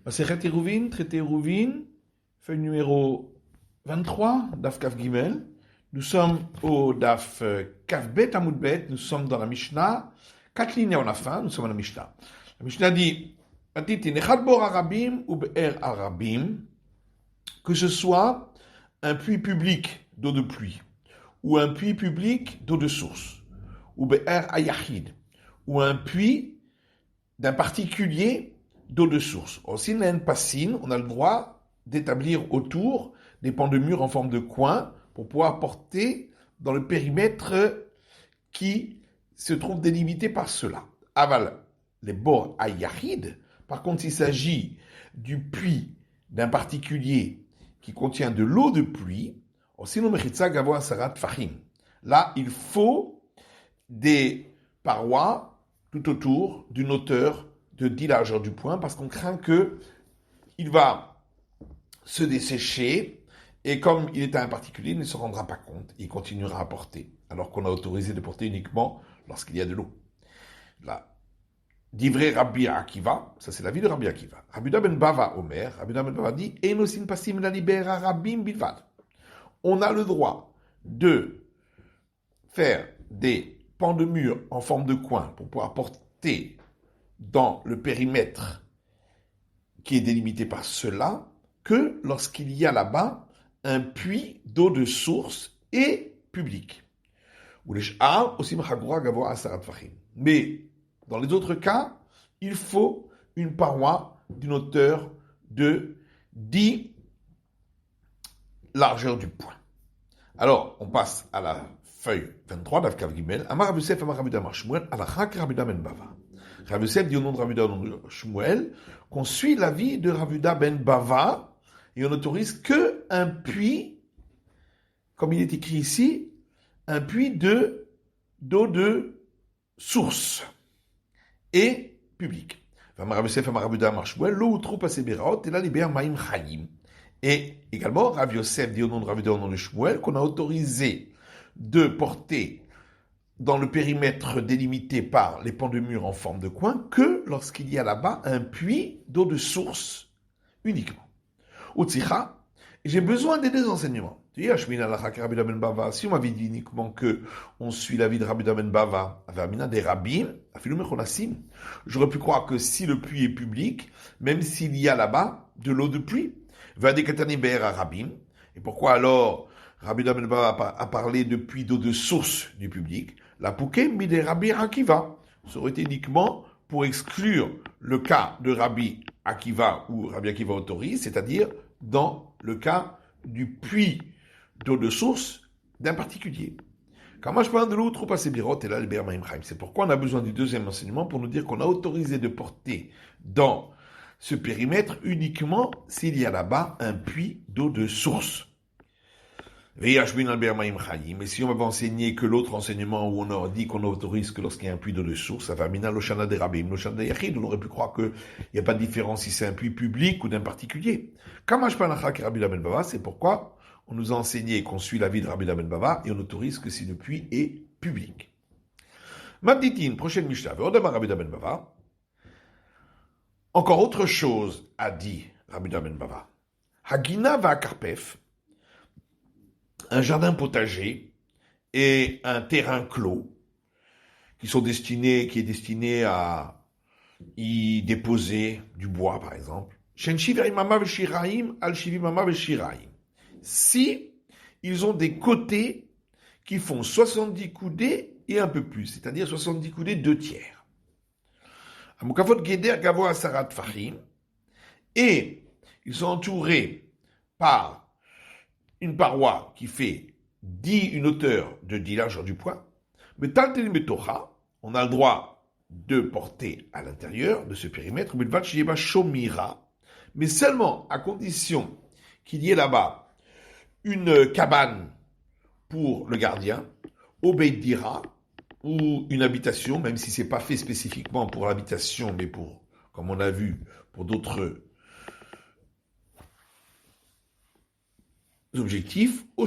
Masechet Eruvin, traité Eruvin, feuille numéro 23, Daf Kaf Gimel. Nous sommes au Daf Kaf Bet Amud Bet, nous sommes dans la Mishnah. 4 lignes avant la fin, nous sommes à la Mishnah. La Mishnah dit, que ce soit un puits public d'eau de pluie, ou un puits public d'eau de source, ou be'er ayachid, ou un puits d'un particulier d'eau de source. Aussi, on a une passine, on a le droit d'établir autour des pans de mur en forme de coin pour pouvoir porter dans le périmètre qui se trouve délimité par cela. Aval, les bords ayachid, par contre, s'il s'agit du puits d'un particulier qui contient de l'eau de pluie, aussi on mechitza gavo asarat fachim. Là, il faut des parois tout autour d'une hauteur de 10 largeurs du poing parce qu'on craint qu'il va se dessécher et comme il est à un particulier, il ne se rendra pas compte, il continuera à porter, alors qu'on a autorisé de porter uniquement lorsqu'il y a de l'eau. Là, d'ivré Rabbi Akiva, ça c'est l'avis de Rabbi Akiva. Rabbi Ben Bava Omer, Rabbi Ben Bava dit, Enosin pasim la libera Rabbim bilvad. On a le droit de faire des pans de mur en forme de coin pour pouvoir porter dans le périmètre qui est délimité par cela que lorsqu'il y a là-bas un puits d'eau de source et public. Mais dans les autres cas, il faut une paroi d'une hauteur de 10 largeurs du poing. Alors, on passe à la feuille 23 d'Avkav Gimel. Amar Rabbi Yosef, Amar Rabbi Damar Shmuel, Alachak Rabbi Ben Bava. Rabbi Yosef dit au nom de Rabbi Shmuel qu'on suit l'avis de Rabbi Ben Bava et on n'autorise que un puits, comme il est écrit ici, un puits d'eau de source et public. Amar Rabbi Yosef, Amar Rabbi Damar Shmuel, l'eau ou trop passé Beraot, et là libère Maïm Chayim. Et également, Rabbi Yosef dit au nom de Rabbi au nom de Shmuel qu'on a autorisé de porter dans le périmètre délimité par les pans de mur en forme de coin que lorsqu'il y a là-bas un puits d'eau de source uniquement. Utzicha, j'ai besoin des deux enseignements. Si on m'avait dit uniquement que on suit l'avis de Rabbi Ben Bava, des rabbins, j'aurais pu croire que si le puits est public, même s'il y a là-bas de l'eau de pluie, et pourquoi alors Rabbi Ben Bava a parlé de puits d'eau de source du public? La pouké mi des Rabbi Akiva. Ça aurait été uniquement pour exclure le cas de Rabbi Akiva ou Rabbi Akiva autorise, c'est-à-dire dans le cas du puits d'eau de source d'un particulier. Quand moi je parle de l'eau, trop passé birot et là le bermaim chaim. C'est pourquoi on a besoin du deuxième enseignement pour nous dire qu'on a autorisé de porter dans ce périmètre uniquement s'il y a là-bas un puits d'eau de source. Mais si on m'avait enseigné que l'autre enseignement où on a dit qu'on autorise que lorsqu'il y a un puits d'eau de source, ça va mina l'oshana des rabbim, l'oshana des yachid, on aurait pu croire qu'il n'y a pas de différence si c'est un puits public ou d'un particulier. C'est pourquoi on nous a enseigné qu'on suit l'avis de Rabbi Ben Bava et on autorise que si le puits est public. Mabditin, prochaine Mishnah, Rabbi Ben Bava. Encore autre chose a dit Rabbi Ben Bava. Hagina va karpef, un jardin potager et un terrain clos qui est destiné à y déposer du bois, par exemple. Si ils ont des côtés qui font 70 coudées et un peu plus, c'est-à-dire 70 coudées 2/3. Et ils sont entourés par une paroi qui fait une hauteur de 10 largeurs du poing, mais on a le droit de porter à l'intérieur de ce périmètre, mais seulement à condition qu'il y ait là-bas une cabane pour le gardien, au Beit Dira, ou une habitation, même si c'est pas fait spécifiquement pour l'habitation, mais pour, comme on a vu, pour d'autres objectifs, ou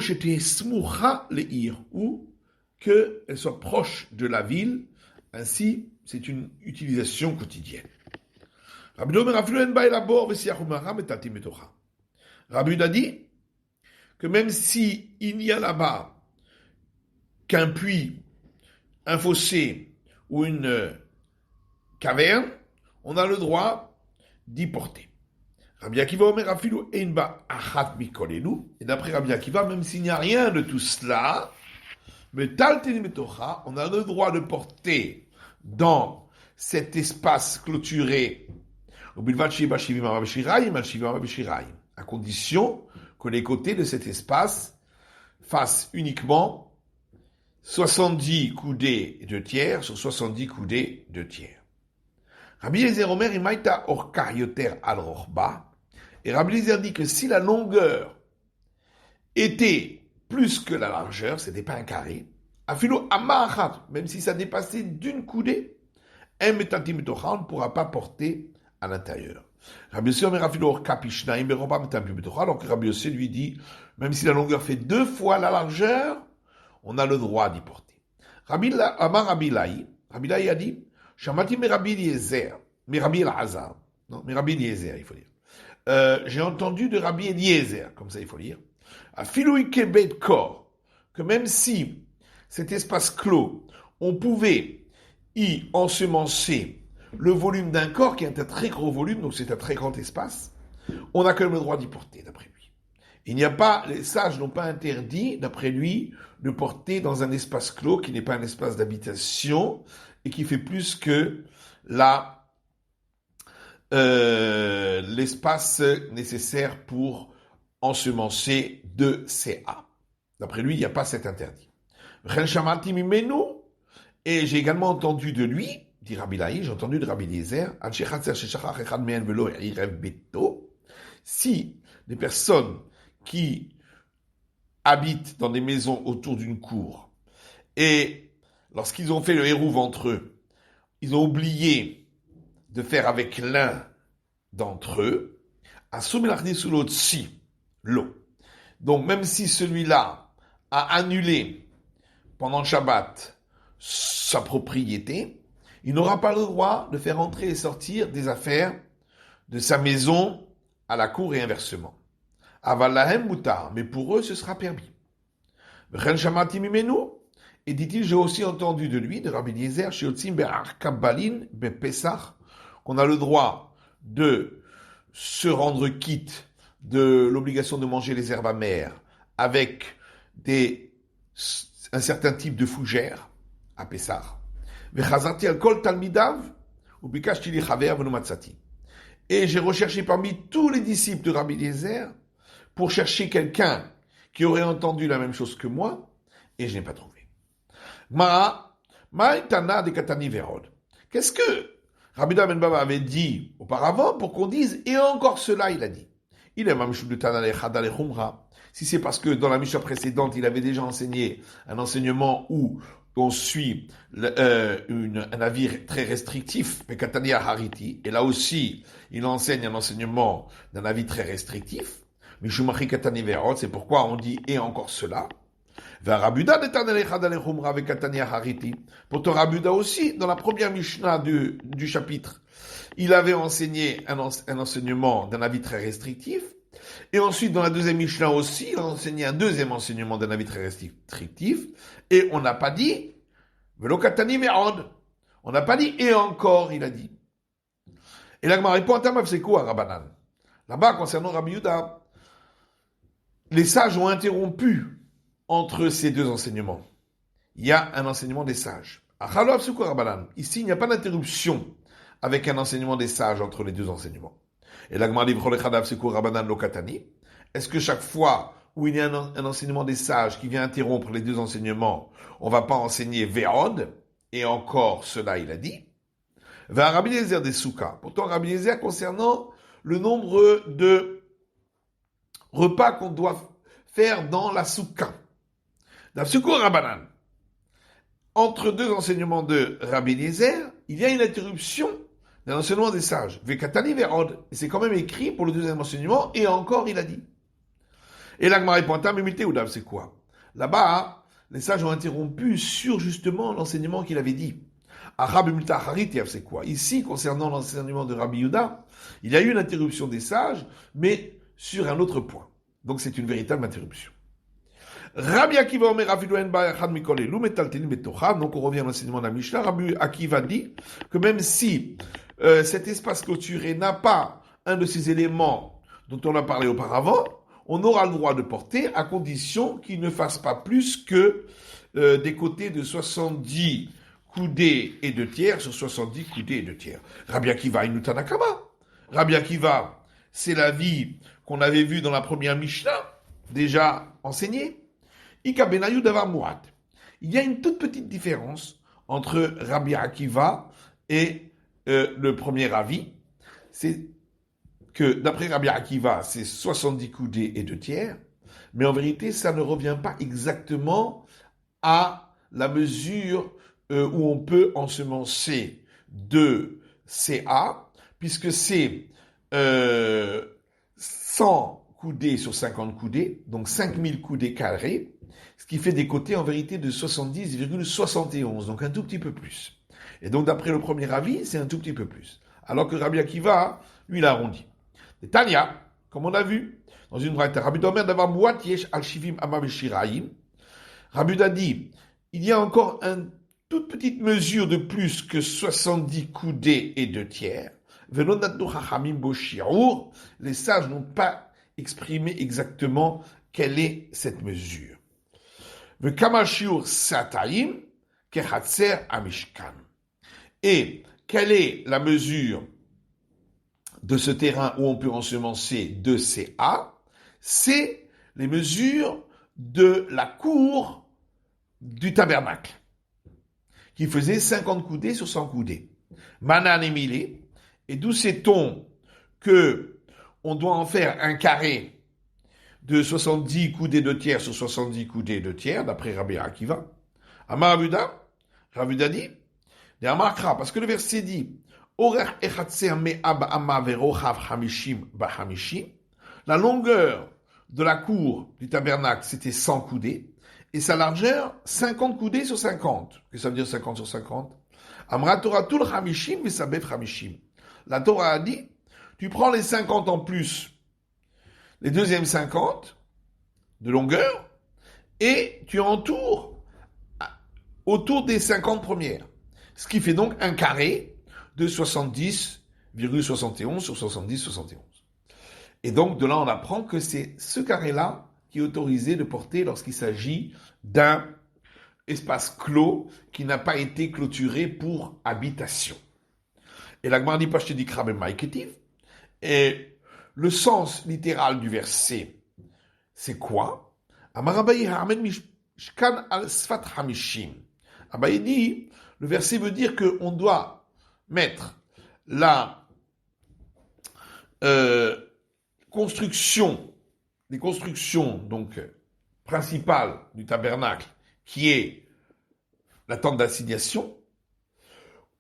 qu'elle soit proche de la ville, ainsi c'est une utilisation quotidienne. Rabbi Omer Afilu en ba el abor v'siach umara metatim betocha. Rabbi Yehuda dit que même si il n'y a là-bas qu'un puits, un fossé ou une caverne, on a le droit d'y porter. Rabbi Akiva Omer Afilu en ba achat mikolenu. Et d'après Rabbi Akiva, même s'il n'y a rien de tout cela, mais taltenim betocha, on a le droit de porter dans cet espace clôturé, à condition que les côtés de cet espace fassent uniquement 70 coudées de tiers sur 70 coudées de tiers. Rabbi Eliezer Omer imaita orka yoter al rochba, et Rabbi Eliezer dit que si la longueur était plus que la largeur, c'était pas un carré, afilo amachat, même si ça dépassait d'une coudée, on ne pourra pas porter à l'intérieur. Rabbi Yossi Omer afilo orka pishnaim beroba metatim betocha, alors que Rabbi Yossi lui dit, même si la longueur fait 2 fois la largeur, on a le droit d'y porter. Amar Rabbi Lai a dit, Shamati me Rabbi Eliezer, me Rabbi Elazar, non, me Rabbi Eliezer, il faut dire. J'ai entendu de Rabbi Eliezer, comme ça il faut lire, afilo ikebet kor, que même si cet espace clos, on pouvait y ensemencer le volume d'un corps qui est un très gros volume, donc c'est un très grand espace, on a quand même le droit d'y porter, d'après lui. Il n'y a pas, les sages n'ont pas interdit, d'après lui, de porter dans un espace clos qui n'est pas un espace d'habitation et qui fait plus que l'espace nécessaire pour ensemencer 2 CA. D'après lui, il n'y a pas cet interdit. Et j'ai également entendu de lui, dit Rabbi Lai, j'ai entendu de Rabbi Eliezer, si des personnes qui habitent dans des maisons autour d'une cour, et lorsqu'ils ont fait le hérouv entre eux, ils ont oublié de faire avec l'un d'entre eux, l'eau. Donc même si celui-là a annulé pendant le Shabbat sa propriété, il n'aura pas le droit de faire entrer et sortir des affaires de sa maison à la cour et inversement. Avalahem mutar, mais pour eux ce sera permis. Et dit-il, j'ai aussi entendu de lui, de Rabbi Eliezer, qu'on a le droit de se rendre quitte de l'obligation de manger les herbes amères avec un certain type de fougères à Pessah. Et j'ai recherché parmi tous les disciples de Rabbi Eliezer pour chercher quelqu'un qui aurait entendu la même chose que moi, et je n'ai pas trouvé. Qu'est-ce que Rabbi Ben Baba avait dit auparavant pour qu'on dise, et encore cela il a dit. Il est Mamshou de Tanale Chadale Khumra. Si c'est parce que dans la Mishnah précédente, il avait déjà enseigné un enseignement où on suit un avis très restrictif, Pekatani Hariti, et là aussi, il enseigne un enseignement d'un avis très restrictif, Mishumachi Katani Verot, c'est pourquoi on dit et encore cela. Rabuda de Tanale Chadale Khumra avec Katani Hariti. Pourtant, Rabuda aussi, dans la première Mishnah du chapitre, il avait enseigné un enseignement d'un avis très restrictif. Et ensuite, dans la deuxième Mishnah aussi, il a enseigné un deuxième enseignement d'un avis très restrictif. Et on n'a pas dit, Velo Katani Merod. On n'a pas dit, et encore, il a dit. Et là, ma réponse à c'est quoi, Rabbanan? Là-bas, concernant Rabbi Yehuda, les sages ont interrompu entre ces deux enseignements. Il y a un enseignement des sages. Ici, il n'y a pas d'interruption avec un enseignement des sages entre les deux enseignements. Et l'agma livre le c'est quoi Rabbanan Lokatani? Est-ce que chaque fois où il y a un enseignement des sages qui vient interrompre les deux enseignements, on ne va pas enseigner Ve'od, et encore cela il a dit, vers Rabbi Eliezer des Souka. Pourtant, Rabbi Eliezer concernant le nombre de repas qu'on doit faire dans la Souka. Dans Souka Rabbanan. Entre deux enseignements de Rabbi Eliezer, il y a une interruption d'un enseignement des sages. Vekatani Verod. Et c'est quand même écrit pour le deuxième enseignement, et encore il a dit. Et l'agma répond, mais Oudav, c'est quoi? Là-bas, les sages ont interrompu sur justement l'enseignement qu'il avait dit. C'est quoi? Ici, concernant l'enseignement de Rabbi Yehuda, il y a eu une interruption des sages, mais sur un autre point. Donc c'est une véritable interruption. Rabbi Akiva Omer Afilu en ba'echad mikol elu metaltelin betocha. Donc on revient à l'enseignement de la Mishnah. Rabbi Akiva dit que même si cet espace clôturé n'a pas un de ces éléments dont on a parlé auparavant, on aura le droit de porter à condition qu'il ne fasse pas plus que des côtés de 70 coudées et 2 tiers sur 70 coudées et 2 tiers. Rabbi Akiva Inutanakama. Rabbi Akiva, c'est l'avis qu'on avait vu dans la première Mishnah, déjà enseigné. Ika Benayu Davar Muad. Il y a une toute petite différence entre Rabbi Akiva et le premier avis. C'est que d'après Rabbi Akiva, c'est 70 coudées et 2 tiers, mais en vérité, ça ne revient pas exactement à la mesure où on peut ensemencer 2 CA, puisque c'est 100 coudées sur 50 coudées, donc 5000 coudées carrées, ce qui fait des côtés en vérité de 70,71, donc un tout petit peu plus. Et donc d'après le premier avis, c'est un tout petit peu plus. Alors que Rabbi Akiva, lui, il a arrondi. Et Tania, comme on a vu, dans une braïta, Rabbi Domer d'avoir mouat yesh al shivim amav shiraim. Rabbi a dit, il y a encore une toute petite mesure de plus que 70 coudées et 2 tiers. Les sages n'ont pas exprimé exactement quelle est cette mesure. Et quelle est la mesure de ce terrain où on peut ensemencer 2 CA? C'est les mesures de la cour du tabernacle, qui faisait 50 coudées sur 100 coudées. Manan et Milé, et d'où sait-on que on doit en faire un carré de 70 coudées 2 tiers sur 70 coudées 2 tiers, d'après Rabbi Akiva. Amar Ravuda dit, parce que le verset dit, la longueur de la cour du tabernacle, c'était 100 coudées, et sa largeur, 50 coudées sur 50. Qu'est-ce que ça veut dire 50 sur 50? Amra Torah tul chamishim v'sabef chamishim. La Torah a dit, tu prends les 50 en plus, les deuxièmes 50 de longueur, et tu entoures autour des 50 premières. Ce qui fait donc un carré de 70,71 sur 70,71. Et donc, de là, on apprend que c'est ce carré-là qui est autorisé de porter lorsqu'il s'agit d'un espace clos qui n'a pas été clôturé pour habitation. Et la Gemara dit pas, je te dis Krabbe Maïketiv. Et le sens littéral du verset, c'est quoi? Amarabayi Ha'amed Mishkan al Sfat Hamishim. Abaye dit, le verset veut dire qu'on doit mettre la construction, les constructions donc principales du tabernacle, qui est la tente d'assignation,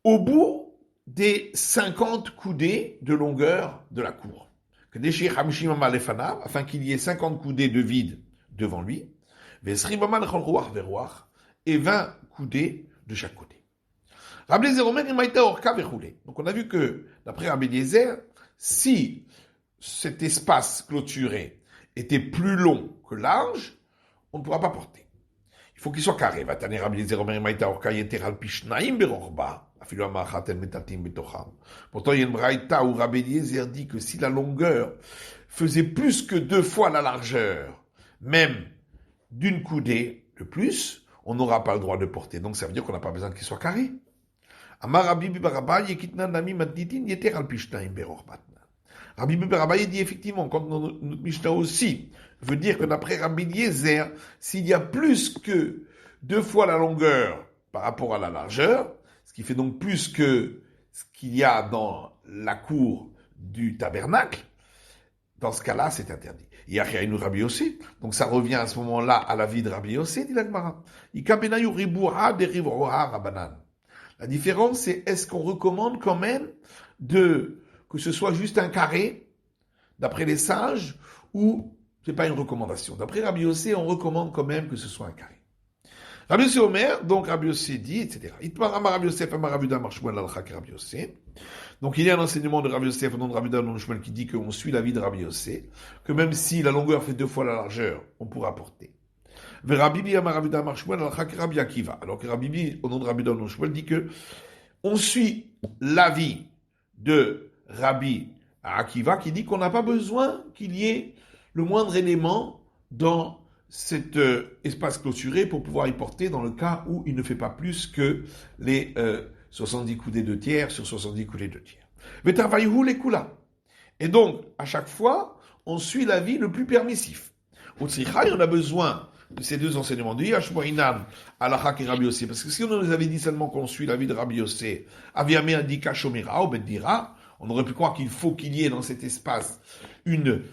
au bout des 50 coudées de longueur de la cour. Afin qu'il y ait 50 coudées de vide devant lui, et 20 coudées de chaque côté. Donc on a vu que, d'après Rabbi Eliezer, si cet espace clôturé était plus long que large, on ne pourra pas porter. Il faut qu'il soit carré. Pourtant, il y a une braïta où Rabbi Eliezer dit que si la longueur faisait plus que 2 fois la largeur, même d'une coudée de plus, on n'aura pas le droit de porter. Donc ça veut dire qu'on n'a pas besoin qu'il soit carré. Rabbi Barabaye dit effectivement, quand notre Mishnah aussi veut dire que d'après Rabbi Eliezer, s'il y a plus que 2 fois la longueur par rapport à la largeur, ce qui fait donc plus que ce qu'il y a dans la cour du tabernacle, dans ce cas-là, c'est interdit. Yachiaïnu Rabbi Yossé, donc ça revient à ce moment-là à la vie de Rabbi Yossé, dit la Gemara. La différence, c'est est-ce qu'on recommande quand même que ce soit juste un carré, d'après les sages, ou c'est pas une recommandation. D'après Rabbi Yossé, on recommande quand même que ce soit un carré. Rabbi Yossé Omer, donc Rabbi Yossé dit, etc. Itmar Amar Rabbi Yosef, Amar Rabbi Uda, Amar Shmuel, Al-Chak, Rabbi Yossé. Donc il y a un enseignement de Rabbi Yosef, au nom de Rabbi Uda, au nom de Shmuel, qui dit qu'on suit l'avis de Rabbi Yossé, que même si la longueur fait 2 fois la largeur, on pourra porter. Rabbi Bi, Amar Rabbi Uda, Amar Shmuel, Al-Chak, Rabbi Akiva. Alors que Rabbi Bi, au nom de Rabbi Uda, au nom de Shmuel, dit que on suit l'avis de Rabbi Akiva, qui dit qu'on n'a pas besoin qu'il y ait le moindre élément dans cet espace clôturé pour pouvoir y porter dans le cas où il ne fait pas plus que les 70 coudées de tiers sur 70 coudées de tiers. Vetavaïhu les kula. Et donc, à chaque fois, on suit l'avis le plus permissif. Au Tzricha, on a besoin de ces deux enseignements de Yashmoinam, Alachak et Rabbi Yossé. Parce que si on nous avait dit seulement qu'on suit l'avis de Rabbi Yossé, Aviame Indika Shomira, ou Beddira, on aurait pu croire qu'il faut qu'il y ait dans cet espace une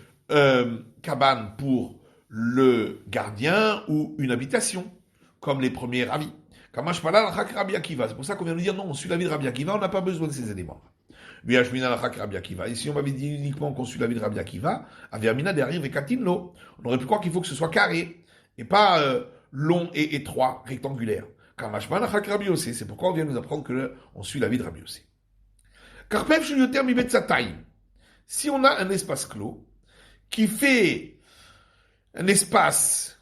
cabane pour le gardien ou une habitation, comme les premiers ravis. Kamash Pala, Alachak Rabbi Akiva. C'est pour ça qu'on vient de dire non, on suit l'avis de Rabbi Akiva, on n'a pas besoin de ces éléments. Yashmina Alachak Rabbi Akiva. Et si on m'avait dit uniquement qu'on suit l'avis de Rabbi Akiva, Aviamina derrière Vekatinlo, on aurait pu croire qu'il faut que ce soit carré et pas long et étroit, rectangulaire. Kamashman Achak Rabbi Yossé, c'est pourquoi on vient nous apprendre que on suit l'avis de Rabbi Yossé. Karpev Shulyoter Mibet Satayim. Si on a un espace clos qui fait un espace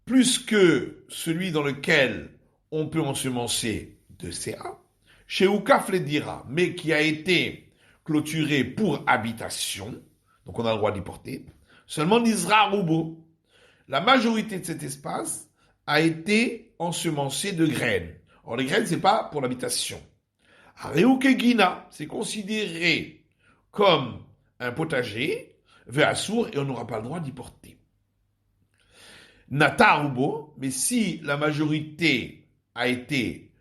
plus que celui dans lequel on peut ensemencer de CA, chez Oukaf le dira, mais qui a été clôturé pour habitation, donc on a le droit d'y porter, seulement Nizra Roubo. La majorité de cet espace a été ensemencée de graines. Or, les graines, c'est pas pour l'habitation. Areukegina, c'est considéré comme un potager, Ve'assour, et on n'aura pas le droit d'y porter. Natarubo, mais si la majorité a été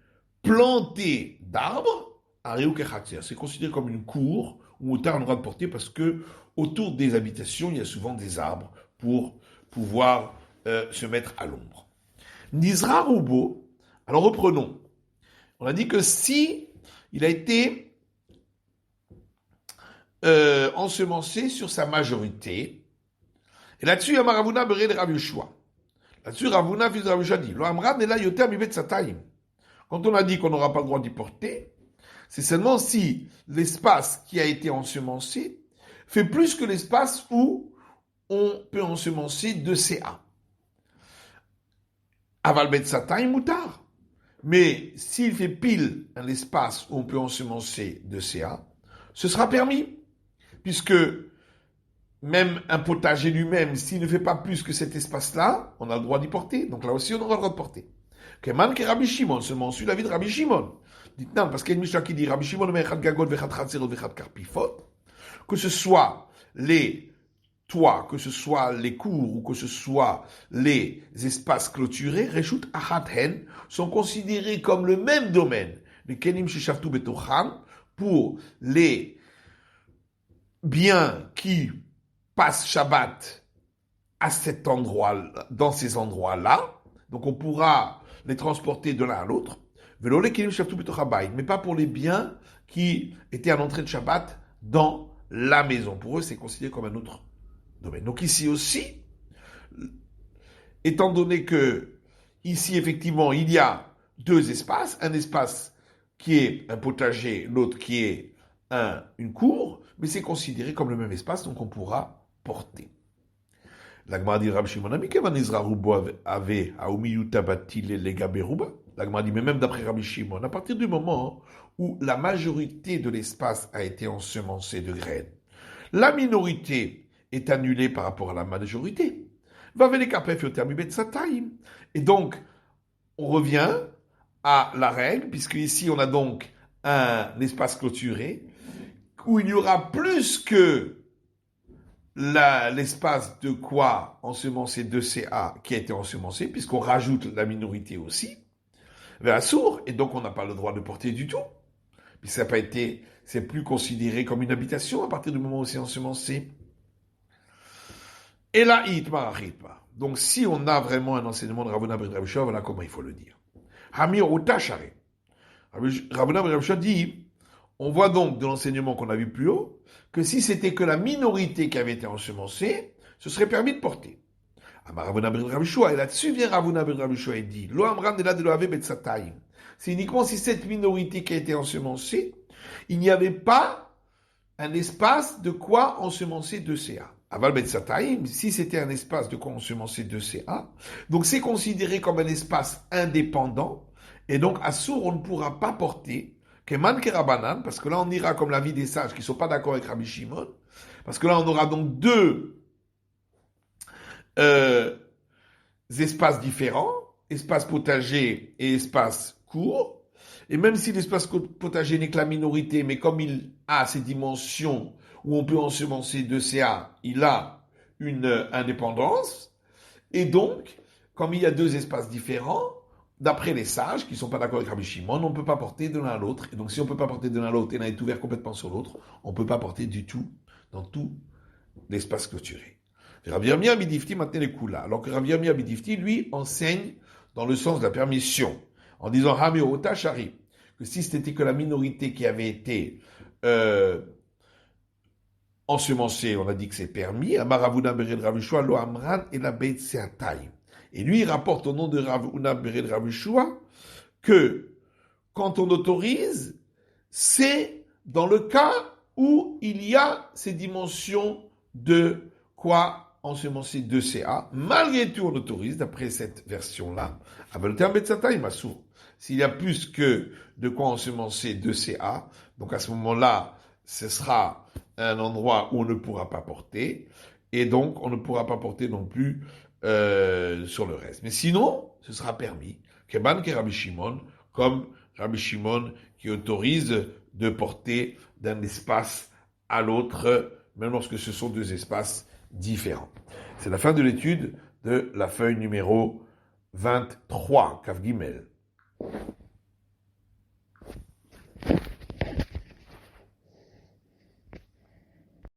plantée d'arbres, Areukechatzer, c'est considéré comme une cour où on a le droit de porter parce que autour des habitations, il y a souvent des arbres pour pouvoir se mettre à l'ombre. Nizra Roubo, alors reprenons. On a dit que si il a été ensemencé sur sa majorité, et là-dessus, il y a Ravuna Bere de Rav Yoshua. Là-dessus, Ravuna fils de Rav Yoshua dit, Lo Amran Ela Yoter Mibet Satayim. Quand on a dit qu'on n'aura pas le droit d'y porter, c'est seulement si l'espace qui a été ensemencé fait plus que l'espace où on peut ensemencer 2 CA. Aval Bet Satayim Moutar. Mais s'il fait pile un espace où on peut ensemencer 2 CA, ce sera permis. Puisque même un potager lui-même, s'il ne fait pas plus que cet espace-là, on a le droit d'y porter. Donc là aussi, on aura le droit de porter. Keman ke Rabbi Shimon, seulement on suit l'avis de Rabbi Shimon. Dites non, parce qu'il y a une Mishnah qui dit Rabbi Shimon, que ce soit les toits, que ce soit les cours ou que ce soit les espaces clôturés, Reshut Achathen, sont considérés comme le même domaine. Les Kenim Sheshavtu Betocham, pour les biens qui passent Shabbat à cet endroit, dans ces endroits-là. Donc on pourra les transporter de l'un à l'autre. Velo les Kenim Sheshavtu Betochabait, mais pas pour les biens qui étaient à l'entrée de Shabbat dans la maison. Pour eux, c'est considéré comme un autre domaine. Donc ici aussi, étant donné que ici effectivement il y a 2 espaces, un espace qui est un potager, l'autre qui est une cour, mais c'est considéré comme le même espace, donc on pourra porter. L'Agmara dit Rab Shimon Amikevan Izra Rubo Ave Aumiyuta Batile Lega Beruba. L'Agmara dit, mais même d'après Rabbi Shimon, à partir du moment où la majorité de l'espace a été ensemencée de graines, la minorité est annulée par rapport à la majorité. Et donc, on revient à la règle, puisque ici on a donc un espace clôturé, où il y aura plus que l'espace de quoi ensemencer 2 CA qui a été ensemencé, puisqu'on rajoute la minorité aussi, vers sourd, et donc on n'a pas le droit de porter du tout. Puis ça n'a pas été, c'est plus considéré comme une habitation à partir du moment où c'est ensemencé. Et là, donc si on a vraiment un enseignement de Ravuna Ben Rabbi Yoshua, voilà comment il faut le dire. Hamir Utashare. Ravuna Ben Rabbi Yoshua dit, on voit donc de l'enseignement qu'on a vu plus haut, que si c'était que la minorité qui avait été ensemencée, ce serait permis de porter. Ravuna ben Rabbi Shua. Et là-dessus vient Ravuna ben Rabbi Shua et dit, Lo amran de la de l'ave betzatayim. C'est uniquement si cette minorité qui a été ensemencée, il n'y avait pas un espace de quoi ensemencer 2 CA. Aval betzatayim, si c'était un espace de quoi ensemencer 2 CA, donc c'est considéré comme un espace indépendant, et donc à Sour, on ne pourra pas porter Keman Kerabanan, parce que là on ira comme l'avis des sages qui ne sont pas d'accord avec Rabbi Shimon, parce que là on aura donc 2 espaces différents, espace potager et espace court. Et même si l'espace potager n'est que la minorité, mais comme il a ces dimensions où on peut ensemencer 2 CA, il a une indépendance. Et donc, comme il y a 2 espaces différents, d'après les sages qui ne sont pas d'accord avec Rabbi Shimon, on ne peut pas porter de l'un à l'autre. Et donc, si on ne peut pas porter de l'un à l'autre et l'un est ouvert complètement sur l'autre, on ne peut pas porter du tout dans tout l'espace clôturé. Rabbi Yirmiyah Abidifti maintenant les coups là. Alors que Rabbi Yirmiyah Abidifti, lui, enseigne dans le sens de la permission, en disant Hameota Shari, que si c'était que la minorité qui avait été ensemencée, on a dit que c'est permis, Amaravuna Bered Rabbi Shua, Lo Amran et la Beit Seatai. Et lui, il rapporte au nom de Ravuna Bered Rabbi Shua que quand on autorise, c'est dans le cas où il y a ces dimensions de quoi ensemencer 2 CA. Malgré tout, on autorise, d'après cette version-là, avec le terme Betzatayim Assour. S'il y a plus que de quoi ensemencer 2 CA, donc à ce moment-là, ce sera un endroit où on ne pourra pas porter, et donc on ne pourra pas porter non plus sur le reste. Mais sinon, ce sera permis. Keban ke Rabbi Shimon, comme Rabbi Shimon qui autorise de porter d'un espace à l'autre, même lorsque ce sont 2 espaces différents. C'est la fin de l'étude de la feuille numéro 23, Kaf Gimel.